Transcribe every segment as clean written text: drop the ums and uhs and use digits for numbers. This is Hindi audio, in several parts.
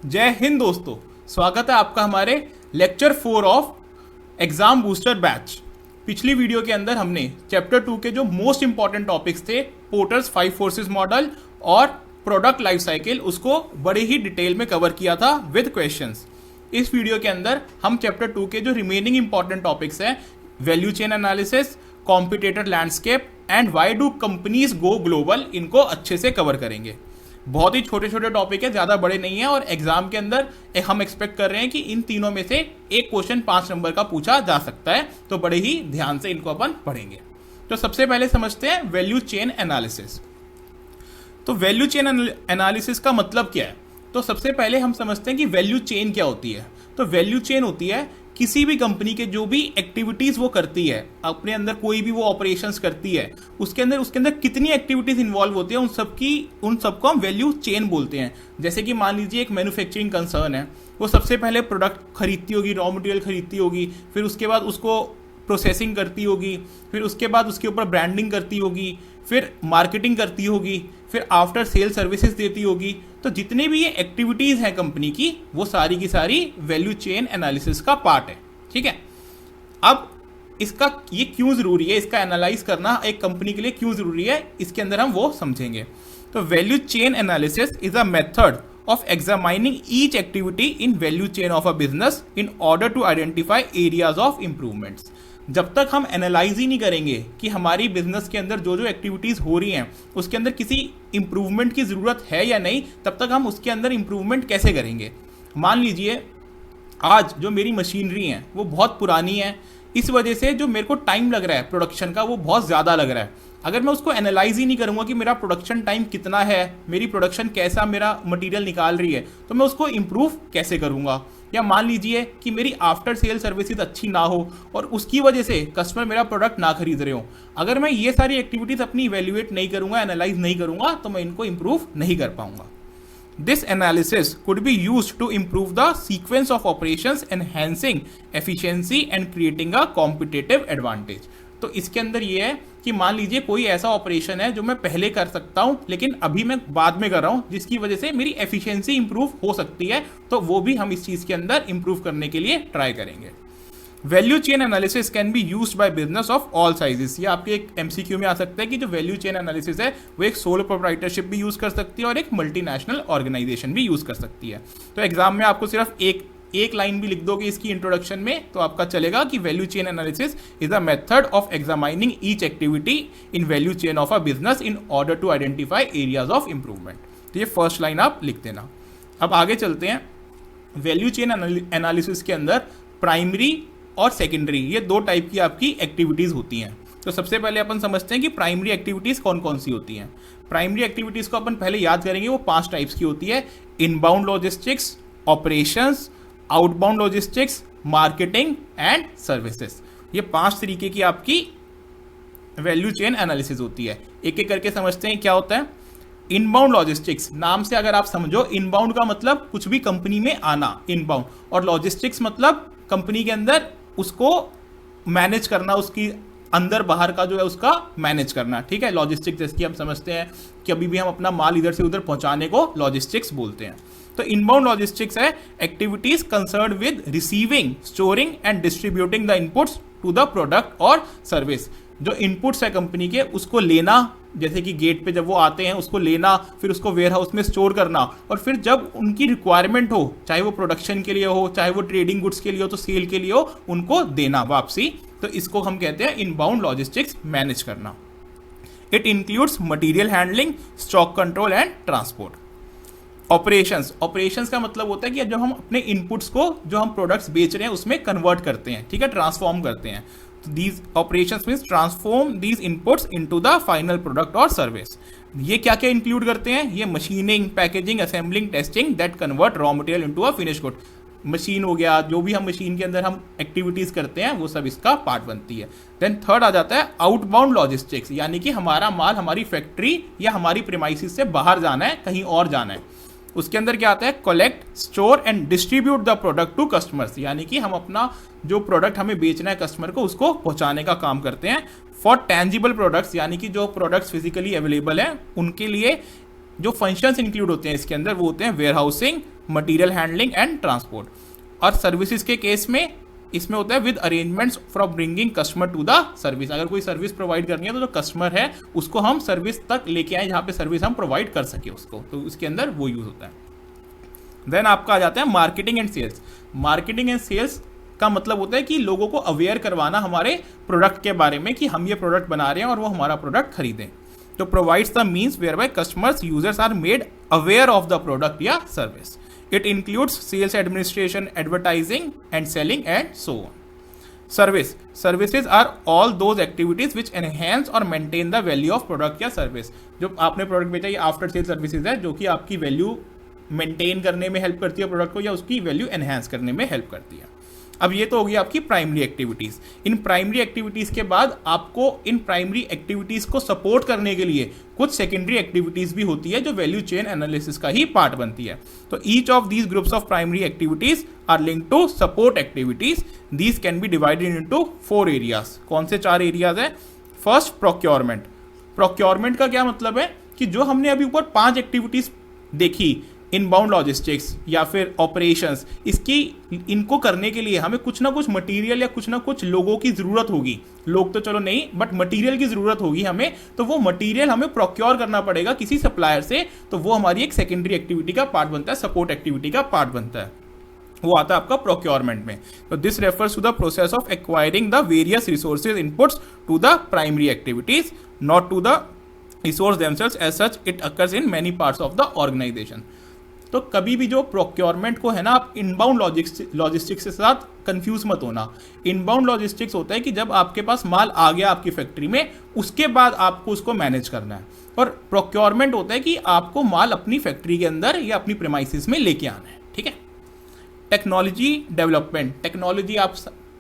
जय हिंद दोस्तों। स्वागत है आपका हमारे lecture 4 of exam booster batch. पिछली वीडियो के अंदर हमने चैप्टर 2 के जो मोस्ट इंपॉर्टेंट टॉपिक्स थे, पोर्टर्स 5 फोर्सेस मॉडल और प्रोडक्ट लाइफ साइकिल, उसको बड़े ही डिटेल में कवर किया था विद क्वेश्चंस। इस वीडियो के अंदर हम चैप्टर 2 के जो रिमेनिंग इंपॉर्टेंट टॉपिक्स हैं, value chain analysis, competitor landscape and why do companies go global, इनको अच्छे से कवर करेंगे। बहुत ही छोटे छोटे टॉपिक है, ज़्यादा बड़े नहीं है, और एग्जाम के अंदर हम एक्सपेक्ट कर रहे हैं कि इन तीनों में से एक क्वेश्चन 5 नंबर का पूछा जा सकता है, तो बड़े ही ध्यान से इनको अपन पढ़ेंगे। तो सबसे पहले समझते हैं वैल्यू चेन एनालिसिस। तो वैल्यू चेन एनालिसिस का मतलब क्या है? तो सबसे पहले हम समझते हैं कि वैल्यू चेन क्या होती है। तो वैल्यू चेन होती है किसी भी कंपनी के जो भी एक्टिविटीज वो करती है, अपने अंदर कोई भी वो ऑपरेशंस करती है, उसके अंदर कितनी एक्टिविटीज इन्वॉल्व होती है, उन सबको हम वैल्यू चेन बोलते हैं। जैसे कि मान लीजिए एक मैन्युफैक्चरिंग कंसर्न है, वो सबसे पहले प्रोडक्ट खरीदती होगी, रॉ मटेरियल खरीदती होगी, फिर उसके बाद उसको प्रोसेसिंग करती होगी, फिर उसके बाद उसके ऊपर ब्रांडिंग करती होगी, फिर मार्केटिंग करती होगी, फिर आफ्टर सेल सर्विसेज देती होगी। तो जितने भी ये एक्टिविटीज हैं कंपनी की, वो सारी की सारी वैल्यू चेन एनालिसिस का पार्ट है। ठीक है, अब इसका ये क्यों जरूरी है, इसका एनालाइज करना एक कंपनी के लिए क्यों जरूरी है, इसके अंदर हम वो समझेंगे। तो value chain analysis is a method of examining each activity in value chain of a business in order to identify areas of improvements। जब तक हम एनालाइज ही नहीं करेंगे कि हमारी बिजनेस के अंदर जो जो एक्टिविटीज हो रही हैं उसके अंदर किसी इंप्रूवमेंट की जरूरत है या नहीं, तब तक हम उसके अंदर इंप्रूवमेंट कैसे करेंगे। मान लीजिए आज जो मेरी मशीनरी है वो बहुत पुरानी है, इस वजह से जो मेरे को टाइम लग रहा है प्रोडक्शन का वो बहुत ज़्यादा लग रहा है। अगर मैं उसको एनालाइज ही नहीं करूंगा कि मेरा प्रोडक्शन टाइम कितना है, मेरी प्रोडक्शन कैसा मेरा मटेरियल निकाल रही है, तो मैं उसको इम्प्रूव कैसे करूंगा। या मान लीजिए कि मेरी आफ्टर सेल सर्विसेज अच्छी ना हो और उसकी वजह से कस्टमर मेरा प्रोडक्ट ना खरीद रहे हो, अगर मैं ये सारी एक्टिविटीज अपनी इवेल्युएट नहीं करूंगा, एनालाइज नहीं करूंगा, तो मैं इनको इम्प्रूव नहीं कर पाऊंगा। This analysis could be used to improve the sequence of operations, enhancing efficiency and creating a competitive advantage। तो इसके अंदर ये है कि मान लीजिए कोई ऐसा ऑपरेशन है जो मैं पहले कर सकता हूं लेकिन अभी मैं बाद में कर रहा हूं, जिसकी वजह से मेरी एफिशिएंसी इंप्रूव हो सकती है, तो वो भी हम इस चीज के अंदर इंप्रूव करने के लिए ट्राई करेंगे। Value chain analysis can be used by business of all sizes. ये आपके एक एमसीक्यू में आ सकता है कि जो वैल्यू चेन एनालिसिस है वो एक सोलो प्रोप्राइटरशिप भी यूज कर सकती है और एक मल्टीनेशनल ऑर्गेनाइजेशन भी यूज कर सकती है। तो एग्जाम में आपको सिर्फ एक लाइन भी लिख दोगे इसकी इंट्रोडक्शन में, तो आपका चलेगा कि value chain analysis is a method of examining each activity in value chain of a business in order to identify areas of improvement. तो ये फर्स्ट लाइन आप लिख देना। अब आगे चलते हैं। वैल्यू चेन एनालिसिस के अंदर प्राइमरी और सेकेंडरी, ये दो टाइप की आपकी एक्टिविटीज होती हैं। तो सबसे पहले अपन समझते हैं कि प्राइमरी एक्टिविटीज कौन कौन सी होती हैं। प्राइमरी एक्टिविटीज को अपन पहले याद करेंगे, वो 5 टाइप्स की होती है: inbound logistics, operations, outbound logistics, marketing and services. ये 5 तरीके की आपकी वैल्यू चेन एनालिसिस होती है। एक एक करके समझते हैं क्या होता है। इनबाउंड लॉजिस्टिक्स, नाम से अगर आप समझो, इनबाउंड का मतलब कुछ भी कंपनी में आना, इनबाउंड, और लॉजिस्टिक्स मतलब कंपनी के अंदर उसको मैनेज करना, उसकी अंदर बाहर का जो है उसका मैनेज करना। ठीक है, लॉजिस्टिक्स जैसे कि हम समझते हैं कि अभी भी हम अपना माल इधर से उधर पहुंचाने को लॉजिस्टिक्स बोलते हैं। तो इनबाउंड लॉजिस्टिक्स है activities concern with receiving, storing and distributing the inputs to the product और सर्विस। जो इनपुट्स है कंपनी के, उसको लेना, जैसे कि गेट पे जब वो आते हैं उसको लेना, फिर उसको वेयर हाउस में स्टोर करना, और फिर जब उनकी रिक्वायरमेंट हो, चाहे वो प्रोडक्शन के लिए हो, चाहे वो ट्रेडिंग गुड्स के लिए हो, तो सेल के लिए हो, उनको देना वापसी। तो इसको हम कहते हैं इनबाउंड लॉजिस्टिक्स मैनेज करना। It includes material handling, stock control and transport. Operations का मतलब होता है कि जब हम अपने इनपुट्स को, जो हम प्रोडक्ट्स बेच रहे हैं, उसमें कन्वर्ट करते हैं, ठीक है, ट्रांसफॉर्म करते हैं। These operations means transform these inputs into the final product or service। ये क्या क्या इंक्लूड करते हैं? ये machining, packaging, assembling, testing that convert raw material into a finish good. Machine हो गया, जो भी हम मशीन के अंदर हम एक्टिविटीज करते हैं वो सब इसका पार्ट बनती है। देन थर्ड आ जाता है आउटबाउंड लॉजिस्टिक्स, यानी कि हमारा माल हमारी फैक्ट्री या हमारी प्रीमाइसिस से बाहर जाना है, कहीं और जाना है। उसके अंदर क्या आता है? Collect, store and distribute the product to customers, यानी कि हम अपना जो प्रोडक्ट हमें बेचना है कस्टमर को, उसको पहुंचाने का काम करते हैं। फॉर टेंजिबल प्रोडक्ट्स, यानी कि जो प्रोडक्ट्स फिजिकली अवेलेबल हैं, उनके लिए जो फंक्शंस इंक्लूड होते हैं इसके अंदर, वो होते हैं warehousing, material handling and transport. और सर्विसेज के केस में इसमें होता है with arrangements for bringing customer to the service. अगर कोई सर्विस प्रोवाइड करनी है तो जो कस्टमर है उसको हम सर्विस तक लेके आए जहाँ पे सर्विस हम प्रोवाइड कर सके उसको, तो उसके अंदर वो यूज होता है। देन आपका आ जाता है marketing and sales. Marketing and sales का मतलब होता है कि लोगों को अवेयर करवाना हमारे प्रोडक्ट के बारे में कि हम ये प्रोडक्ट बना रहे हैं और वो हमारा प्रोडक्ट खरीदें। तो provides the means whereby customers users are made aware of the product या service. It includes sales administration, advertising and selling and so on. Service, services are all those activities which enhance और maintain the value of product या सर्विस। जो आपने प्रोडक्ट बेचा ये आफ्टर सेल सर्विसेज है जो कि आपकी वैल्यू मेंटेन करने में हेल्प करती है प्रोडक्ट को या उसकी वैल्यू एनहेंस करने में हेल्प करती है। अब ये तो होगी आपकी primary activities. In primary activities के बाद आपको इन प्राइमरी एक्टिविटीज को सपोर्ट करने के लिए कुछ सेकेंडरी एक्टिविटीज भी होती है जो वैल्यू चेन एनालिसिस का ही पार्ट बनती है। तो each of these groups of primary activities are linked to support activities. These can be divided into 4 areas. कौन से 4 एरियाज है? First, procurement. प्रोक्योरमेंट का क्या मतलब है कि जो हमने अभी ऊपर 5 एक्टिविटीज देखी, इनबाउंड लॉजिस्टिक्स या फिर ऑपरेशंस, इनको करने के लिए हमें कुछ ना कुछ मटेरियल या कुछ ना कुछ लोगों की जरूरत होगी। लोग तो चलो नहीं, बट मटेरियल की जरूरत होगी हमें, तो वो मटेरियल हमें प्रोक्योर करना पड़ेगा किसी सप्लायर से। तो वो हमारी एक सेकेंडरी एक्टिविटी का पार्ट बनता है, सपोर्ट एक्टिविटी का पार्ट बनता है, वो आता है आपका प्रोक्योरमेंट में। तो this refers to the process of acquiring the various resources inputs to the primary activities, not to the resource themselves as such. It occurs in many parts of the organisation. तो कभी भी जो प्रोक्योरमेंट को है ना, आप इनबाउंड लॉजिस्टिक्स के साथ कंफ्यूज मत होना। इनबाउंड लॉजिस्टिक्स होता है कि जब आपके पास माल आ गया आपकी फैक्ट्री में, उसके बाद आपको उसको मैनेज करना है। और प्रोक्योरमेंट होता है कि आपको माल अपनी फैक्ट्री के अंदर या अपनी प्रेमाइसिस में लेके आना है। ठीक है। टेक्नोलॉजी डेवलपमेंट, टेक्नोलॉजी आप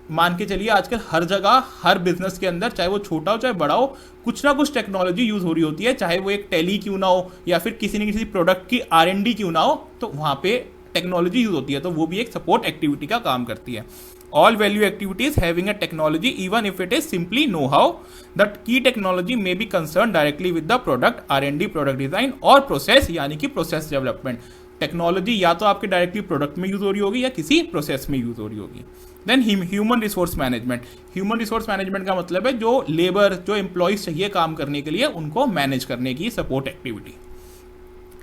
मान के चलिए आजकल हर जगह, हर बिजनेस के अंदर, चाहे वो छोटा हो चाहे बड़ा हो, कुछ ना कुछ टेक्नोलॉजी यूज हो रही होती है। चाहे वो एक टेली क्यों ना हो या फिर किसी न किसी प्रोडक्ट की R&D क्यों ना हो, तो वहां पे टेक्नोलॉजी यूज होती है, तो वो भी एक सपोर्ट एक्टिविटी का काम करती है। All value activities having a technology even if it is simply know how, that की technology may be concern directly with the product R&D, product design और प्रोसेस, यानी कि प्रोसेस डेवलपमेंट। टेक्नोलॉजी या तो आपके डायरेक्टली प्रोडक्ट में यूज हो रही होगी या किसी प्रोसेस में यूज हो रही होगी। Then human resource management. Human resource management का मतलब है जो लेबर, जो एम्प्लॉयज चाहिए काम करने के लिए, उनको मैनेज करने की सपोर्ट एक्टिविटी।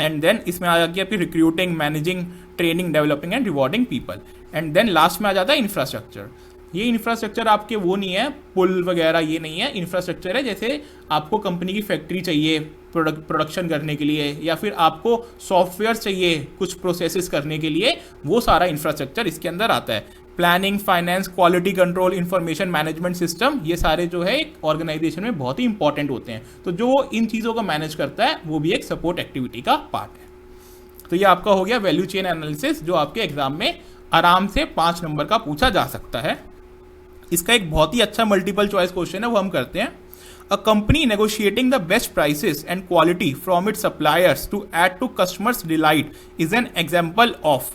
एंड देन इसमें आ जाती है आपकी recruiting, managing, training, developing and rewarding people. And then last में आ जाता है इंफ्रास्ट्रक्चर। ये इंफ्रास्ट्रक्चर आपके वो नहीं है, पुल वगैरह ये नहीं है। इंफ्रास्ट्रक्चर है जैसे आपको कंपनी की फैक्ट्री चाहिए प्रोडक्शन करने के लिए, या फिर आपको सॉफ्टवेयर चाहिए कुछ प्रोसेसेस करने के लिए, वो सारा इंफ्रास्ट्रक्चर इसके अंदर आता है। Planning, finance, quality control, information management system, ये सारे जो है एक ऑर्गेनाइजेशन में बहुत ही इंपॉर्टेंट होते हैं। तो जो इन चीज़ों को मैनेज करता है वो भी एक सपोर्ट एक्टिविटी का पार्ट है। तो ये आपका हो गया वैल्यू चेन एनालिसिस, जो आपके एग्जाम में आराम से 5 नंबर का पूछा जा सकता है। इसका एक बहुत ही अच्छा मल्टीपल चॉइस क्वेश्चन है, वो हम करते हैं। A company negotiating the best prices and quality from its suppliers to add to customers' delight is an example of।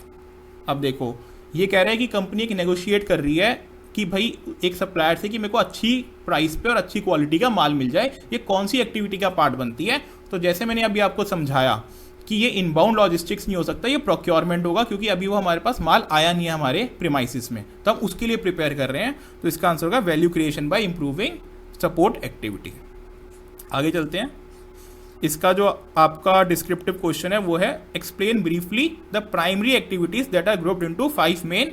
अब देखो, ये कह रहा है कि कंपनी एक नेगोशिएट कर रही है कि भाई एक सप्लायर से कि मेरे को अच्छी प्राइस पे और अच्छी क्वालिटी का माल मिल जाए। ये कौन सी एक्टिविटी का पार्ट बनती है? तो जैसे मैंने अभी आपको समझाया कि ये इनबाउंड लॉजिस्टिक्स नहीं हो सकता, ये प्रोक्योरमेंट होगा, क्योंकि अभी वो हमारे पास माल आया नहीं है हमारे प्रीमाइसिस में, तो हम उसके लिए प्रिपेयर कर रहे हैं। तो इसका आंसर होगा value creation bye improving support activity. आगे चलते हैं। इसका जो आपका डिस्क्रिप्टिव क्वेश्चन है वो है explain briefly the primary activities that are grouped into 5 main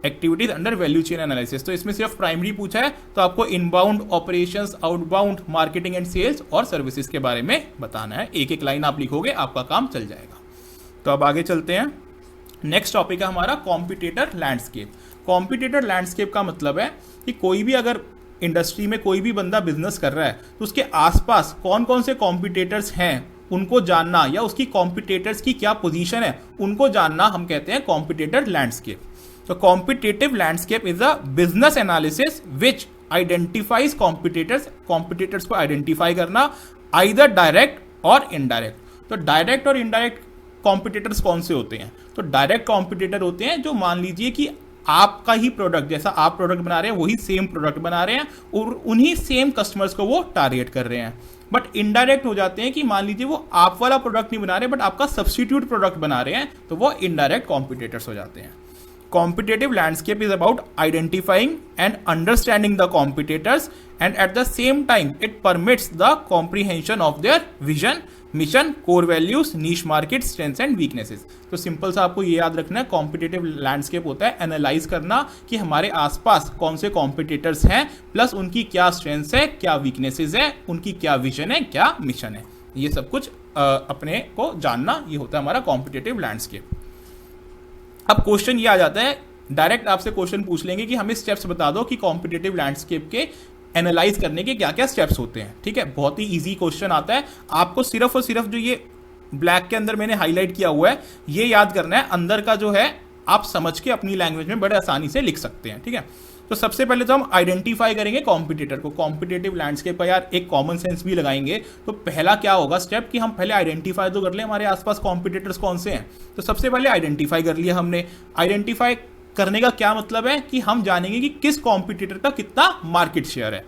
activities under value chain analysis. तो इसमें सिर्फ प्राइमरी पूछा है, तो आपको inbound, operations, outbound, marketing and sales और सर्विसेज के बारे में बताना है। एक एक लाइन आप लिखोगे, आपका काम चल जाएगा। तो अब आगे चलते हैं। नेक्स्ट टॉपिक है हमारा कॉम्पिटिटर लैंडस्केप। कॉम्पिटिटर लैंडस्केप का मतलब है कि कोई भी अगर इंडस्ट्री में कोई भी बंदा बिजनेस कर रहा है तो उसके आसपास कौन कौन से कॉम्पिटिटर्स हैं उनको जानना, या उसकी कॉम्पिटिटर्स की क्या पोजीशन है उनको जानना, हम कहते हैं कॉम्पिटिटर लैंडस्केप। तो competitive landscape is a business analysis which identifies competitors को आइडेंटिफाई करना, आइदर डायरेक्ट और इनडायरेक्ट। तो डायरेक्ट और इनडायरेक्ट कॉम्पिटिटर्स कौन से होते हैं? तो डायरेक्ट कॉम्पिटिटर होते हैं जो मान लीजिए कि आपका ही प्रोडक्ट, जैसा आप प्रोडक्ट बना रहे हैं वही सेम प्रोडक्ट बना रहे हैं और उन्हीं सेम कस्टमर्स को वो टारगेट कर रहे हैं। बट इनडायरेक्ट हो जाते हैं कि मान लीजिए वो आप वाला प्रोडक्ट नहीं बना रहे बट आपका सब्स्टिट्यूट प्रोडक्ट बना रहे हैं, तो वो इनडायरेक्ट कॉम्पिटिटर्स हो जाते हैं। Competitive landscape is about identifying and understanding the competitors, and at the same time it permits the comprehension of their vision, mission, core values, niche market, strengths and weaknesses। तो सिंपल सा आपको ये याद रखना है, कॉम्पिटिटिव लैंडस्केप होता है एनालाइज करना कि हमारे आसपास कौन से कॉम्पिटिटर्स हैं, प्लस उनकी क्या स्ट्रेंथ्स है, क्या वीकनेसेस है, उनकी क्या विजन है, क्या मिशन है, ये सब कुछ अपने को जानना, ये होता है हमारा कॉम्पिटिटिव लैंडस्केप। अब क्वेश्चन ये आ जाता है, डायरेक्ट आपसे क्वेश्चन पूछ लेंगे कि हमें स्टेप्स बता दो कि कॉम्पिटिटिव लैंडस्केप के एनालाइज करने के क्या क्या स्टेप्स होते हैं। ठीक है, बहुत ही इजी क्वेश्चन आता है, आपको सिर्फ और सिर्फ जो ये ब्लैक के अंदर मैंने हाईलाइट किया हुआ है ये याद करना है, अंदर का जो है आप समझ के अपनी लैंग्वेज में बड़े आसानी से लिख सकते हैं। ठीक है, तो सबसे पहले तो हम आइडेंटिफाई करेंगे कॉम्पिटिटर को, कॉम्पिटिटिव लैंडस्केप का यार एक कॉमन सेंस भी लगाएंगे। तो पहला क्या होगा स्टेप कि हम पहले आइडेंटिफाई तो कर लें हमारे आसपास कॉम्पिटिटर्स कौन से हैं। तो सबसे पहले आइडेंटिफाई कर लिया हमने। आइडेंटिफाई करने का क्या मतलब है कि हम जानेंगे कि किस कॉम्पिटिटर का कितना मार्केट शेयर है।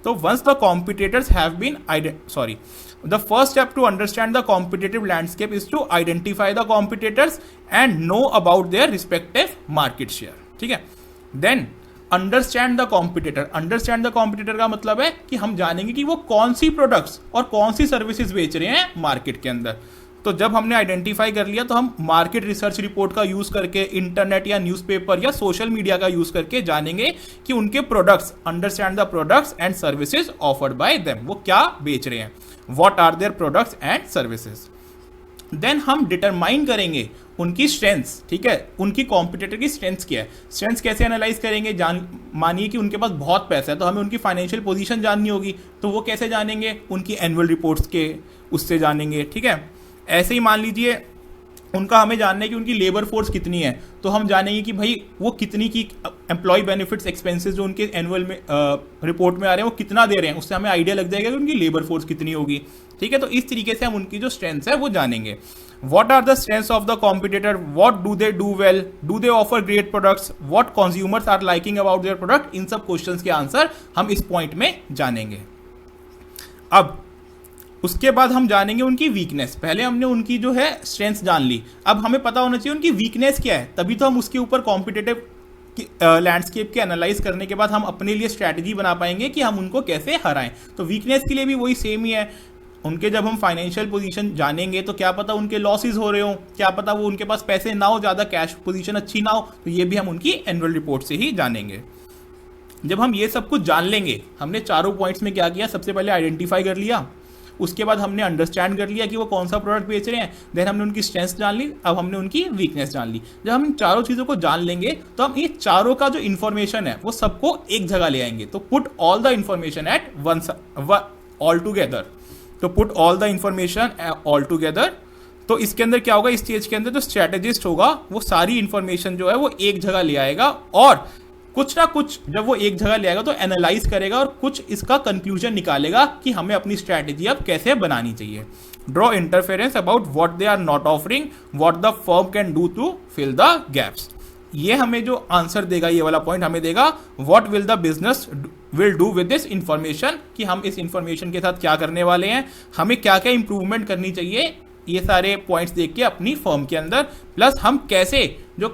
तो once the competitors have been the first step to understand the competitive landscape is to identify the competitors and know about their respective market share। ठीक है, then understand the competitor. Understand the competitor का मतलब है कि हम जानेंगे कि वो कौन सी प्रोडक्ट्स और कौन सी सर्विसेज बेच रहे हैं मार्केट के अंदर। तो जब हमने आइडेंटिफाई कर लिया तो हम मार्केट रिसर्च रिपोर्ट का यूज करके, इंटरनेट या न्यूज़पेपर या सोशल मीडिया का यूज करके जानेंगे कि उनके products, understand the products and services offered by them, वो क्या बेच रहे हैं, what are their products and services. Then हम डिटरमाइन करेंगे उनकी स्ट्रेंथ्स। ठीक है, उनकी कॉम्पिटिटर की स्ट्रेंथ्स क्या है। स्ट्रेंथ्स कैसे एनालाइज करेंगे, मानिए कि उनके पास बहुत पैसा है तो हमें उनकी फाइनेंशियल पोजीशन जाननी होगी, तो वो कैसे जानेंगे, उनकी एनुअल रिपोर्ट्स के उससे जानेंगे। ठीक है, ऐसे ही मान लीजिए उनका हमें जानना है कि उनकी लेबर फोर्स कितनी है, तो हम जानेंगे कि भाई वो कितनी की एम्प्लॉय बेनिफिट्स एक्सपेंसेस जो उनके एनुअल में रिपोर्ट में आ रहे हैं वो कितना दे रहे हैं, उससे हमें आइडिया लग जाएगा कि उनकी लेबर फोर्स कितनी होगी। ठीक है, तो इस तरीके से हम उनकी जो स्ट्रेंथ्स है वो जानेंगे। What are the strengths of the competitor? What do they do well? Do they offer great products? What consumers are liking about their product? इन सब क्वेश्चंस के आंसर हम इस पॉइंट में जानेंगे। अब उसके बाद हम जानेंगे उनकी वीकनेस। पहले हमने उनकी जो है स्ट्रेंथ्स जान ली, अब हमें पता होना चाहिए उनकी वीकनेस क्या है, तभी तो हम उसके ऊपर कॉम्पिटिटिव लैंडस्केप के एनालाइज करने के बाद हम अपने लिए स्ट्रैटेजी बना पाएंगे कि हम उनको कैसे हराएं। तो वीकनेस के लिए भी वही सेम ही है, उनके जब हम फाइनेंशियल पोजीशन जानेंगे तो क्या पता उनके लॉसेस हो रहे हो, क्या पता वो उनके पास पैसे ना हो, ज़्यादा कैश पोजीशन अच्छी ना हो, तो ये भी हम उनकी एनुअल रिपोर्ट से ही जानेंगे। जब हम ये सब कुछ जान लेंगे, हमने चारों पॉइंट्स में क्या किया, सबसे पहले आइडेंटिफाई कर लिया, उसके बाद हमने अंडरस्टैंड कर लिया कि वो कौन सा प्रोडक्ट बेच रहे हैं, देन हमने उनकी स्ट्रेंथ जान ली, अब हमने उनकी वीकनेस जान ली। जब हम इन चारों चीज़ों को जान लेंगे तो हम ये चारों का जो इन्फॉर्मेशन है वो सबको एक जगह ले आएंगे। तो put all the information at all together, तो put all the information all together. तो इसके अंदर क्या होगा, इस स्टेज के अंदर जो स्ट्रैटेजिस्ट होगा वो सारी इंफॉर्मेशन जो है वो एक जगह ले आएगा, और कुछ ना कुछ जब वो एक जगह ले आएगा तो एनालाइज करेगा और कुछ इसका कंक्लूजन निकालेगा कि हमें अपनी स्ट्रैटेजी अब कैसे बनानी चाहिए। Draw interference about what they are not offering, what the firm can do to fill the gaps. ये हमें जो आंसर देगा, ये वाला पॉइंट हमें देगा what will the business will do with this information, कि हम इस इंफॉर्मेशन के साथ क्या करने वाले हैं, हमें क्या क्या इंप्रूवमेंट करनी चाहिए, ये सारे पॉइंट्स देख के अपनी फर्म के अंदर, प्लस हम कैसे जो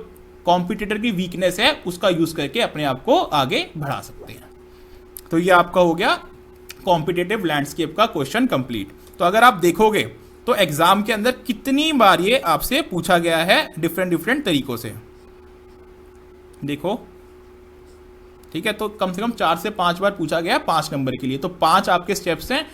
कॉम्पिटिटर की वीकनेस है उसका यूज करके अपने आप को आगे बढ़ा सकते हैं। तो ये आपका हो गया कॉम्पिटिटिव लैंडस्केप का क्वेश्चन कंप्लीट। तो अगर आप देखोगे तो एग्जाम के अंदर कितनी बार ये आपसे पूछा गया है डिफरेंट तरीकों से, देखो। ठीक है, तो कम से कम 4 से 5 बार पूछा गया 5 नंबर के लिए। तो 5 आपके स्टेप्स हैं,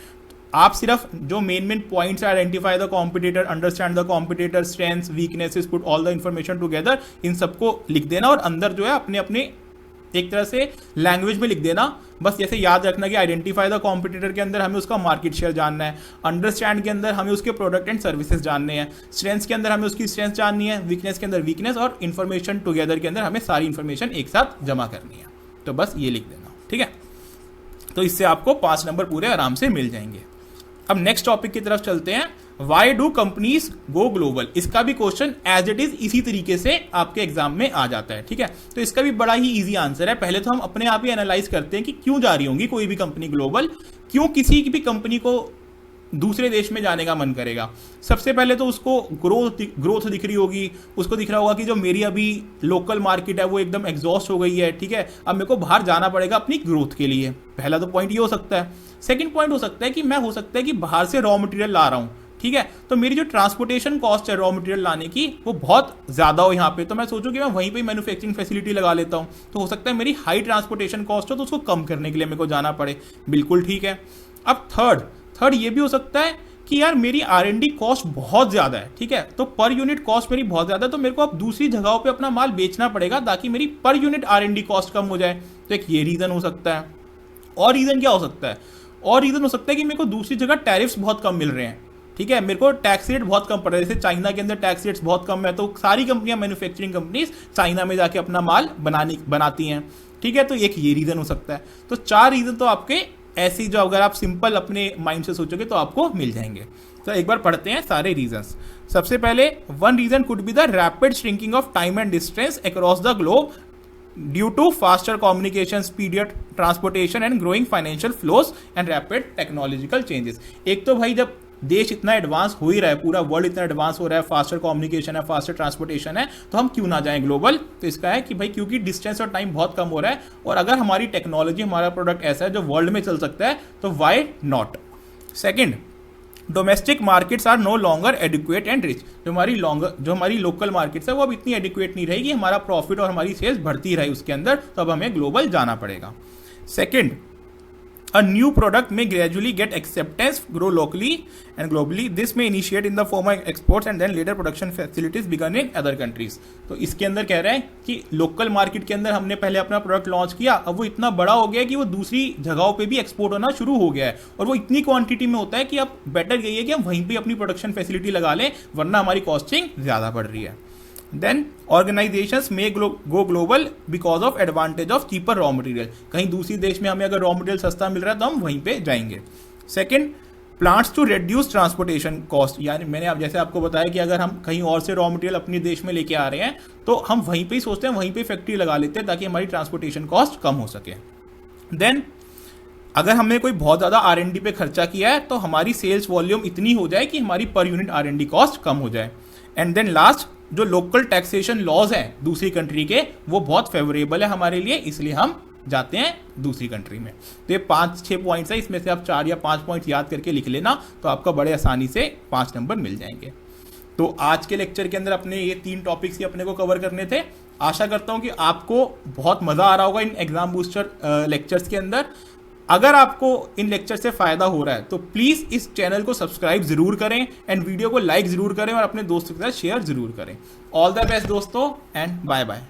आप सिर्फ जो main points identify the competitor, understand the competitor, strengths, weaknesses, put all the information together, इन सबको लिख देना और अंदर जो है अपने अपने एक तरह से लैंग्वेज में लिख देना। बस जैसे याद रखना कि आइडेंटिफाई द कॉम्पिटिटर के अंदर हमें उसका मार्केट शेयर जानना है, अंडरस्टैंड के अंदर हमें उसके प्रोडक्ट एंड सर्विसेज जानने हैं, स्ट्रेंथ्स के अंदर हमें उसकी स्ट्रेंथ जाननी है, वीकनेस के अंदर वीकनेस, और इन्फॉर्मेशन टुगेदर के अंदर हमें सारी इन्फॉर्मेशन एक साथ जमा करनी है। तो बस ये लिख देना, ठीक है। तो इससे आपको 5 नंबर पूरे आराम से मिल जाएंगे। अब नेक्स्ट टॉपिक की तरफ चलते हैं, why do companies go global. इसका भी क्वेश्चन एज इट इज इसी तरीके से आपके एग्जाम में आ जाता है, ठीक है। तो इसका भी बड़ा ही इजी आंसर है। पहले तो हम अपने आप ही एनालाइज करते हैं कि क्यों जा रही होंगी कोई भी कंपनी ग्लोबल, क्यों किसी की भी कंपनी को दूसरे देश में जाने का मन करेगा। सबसे पहले तो उसको ग्रोथ दिख रही होगी, उसको दिख रहा होगा कि जो मेरी अभी लोकल मार्केट है वो एकदम एग्जॉस्ट हो गई है, ठीक है, अब मेरे को बाहर जाना पड़ेगा अपनी ग्रोथ के लिए। पहला तो पॉइंट ये हो सकता है। सेकंड पॉइंट हो सकता है कि मैं हो सकता है कि बाहर से रॉ मटेरियल ला रहा हूँ, ठीक है, तो मेरी जो ट्रांसपोर्टेशन कॉस्ट है रॉ मटेरियल लाने की वो बहुत ज्यादा हो यहाँ पे, तो मैं सोचूं कि मैं वहीं पे मैन्युफैक्चरिंग फैसिलिटी लगा लेता हूँ, तो हो सकता है मेरी हाई ट्रांसपोर्टेशन कॉस्ट हो तो उसको कम करने के लिए मेरे को जाना पड़े। बिल्कुल ठीक है। अब थर्ड ये भी हो सकता है कि यार मेरी R&D कॉस्ट बहुत ज्यादा है, ठीक है, तो पर यूनिट कॉस्ट मेरी बहुत ज्यादा है, तो मेरे को अब दूसरी जगहों पे अपना माल बेचना पड़ेगा ताकि मेरी पर यूनिट R&D कॉस्ट कम हो जाए। तो एक ये रीजन हो सकता है। और रीजन क्या हो सकता है? और रीजन हो सकता है कि मेरे को दूसरी जगह टैरिफ्स बहुत कम मिल रहे हैं, ठीक है, मेरे को टैक्स रेट बहुत कम पड़ रहा है। जैसे चाइना के अंदर टैक्स रेट्स बहुत कम है, तो सारी कंपनियां, मैन्युफैक्चरिंग कंपनीज चाइना में जाके अपना माल बनाती हैं, ठीक है, तो एक ये रीजन हो सकता है। तो 4 रीजन तो आपके ऐसी, जो अगर आप सिंपल अपने माइंड से सोचोगे तो आपको मिल जाएंगे। तो एक बार पढ़ते हैं सारे रीजंस। सबसे पहले, one reason could be the rapid shrinking of time and distance across the globe due to faster communication, speedier transportation and growing financial flows and rapid technological changes. एक तो भाई जब देश इतना एडवांस हो ही रहा है, पूरा वर्ल्ड इतना एडवांस हो रहा है, फास्टर कम्युनिकेशन है, फास्टर ट्रांसपोर्टेशन है, तो हम क्यों ना जाएं ग्लोबल। तो इसका है कि भाई क्योंकि डिस्टेंस और टाइम बहुत कम हो रहा है, और अगर हमारी टेक्नोलॉजी, हमारा प्रोडक्ट ऐसा है जो वर्ल्ड में चल सकता है, तो why not. Second, domestic markets are no longer adequate and rich. जो हमारी लोकल मार्केट्स है वो अब इतनी एडिक्वेट नहीं रहेगी, हमारा प्रॉफिट और हमारी सेल्स बढ़ती रहे उसके अंदर, तो अब हमें ग्लोबल जाना पड़ेगा। Second, a new product may gradually get acceptance, grow locally and globally. This may initiate in the form of exports and then later production facilities begun in other countries. तो इसके अंदर कह रहे हैं कि लोकल मार्केट के अंदर हमने पहले अपना प्रोडक्ट लॉन्च किया, अब वो इतना बड़ा हो गया कि वो दूसरी जगहों पे भी एक्सपोर्ट होना शुरू हो गया है, और वो इतनी क्वांटिटी में होता है कि अब बेटर यही है कि हम वहीं पे अपनी प्रोडक्शन फैसिलिटी लगा लें, वरना हमारी कॉस्टिंग ज्यादा बढ़ रही है। Then organizations may go global because of advantage of cheaper raw material. कहीं दूसरी देश में हमें अगर रॉ मटेरियल सस्ता मिल रहा है तो हम वहीं पे जाएंगे। Second, plants to reduce transportation cost, यानी मैंने अब जैसे आपको बताया कि अगर हम कहीं और से रॉ मटेरियल अपने देश में लेके आ रहे हैं तो हम वहीं पे ही सोचते हैं, वहीं पे फैक्ट्री लगा लेते हैं ताकि हमारी ट्रांसपोर्टेशन कॉस्ट कम हो सके। देन अगर हमने कोई बहुत ज़्यादा R&D पे खर्चा किया है तो हमारी सेल्स वॉल्यूम इतनी हो जाए कि हमारी पर यूनिट R&D कॉस्ट कम हो जाए। एंड देन लास्ट, जो लोकल टैक्सेशन लॉज हैं दूसरी कंट्री के, वो बहुत फेवरेबल है हमारे लिए, इसलिए हम जाते हैं दूसरी कंट्री में। तो ये 5-6 पॉइंट्स है, इसमें से आप 4 या 5 पॉइंट्स याद करके लिख लेना, तो आपका बड़े आसानी से 5 नंबर मिल जाएंगे। तो आज के लेक्चर के अंदर अपने ये 3 टॉपिक्स ही अपने को कवर करने थे। आशा करता हूँ कि आपको बहुत मज़ा आ रहा होगा इन एग्जाम बूस्टर लेक्चर्स के अंदर। अगर आपको इन लेक्चर से फायदा हो रहा है तो प्लीज इस चैनल को सब्सक्राइब जरूर करें एंड वीडियो को लाइक जरूर करें और अपने दोस्तों के साथ शेयर जरूर करें। ऑल द बेस्ट दोस्तों एंड बाय बाय।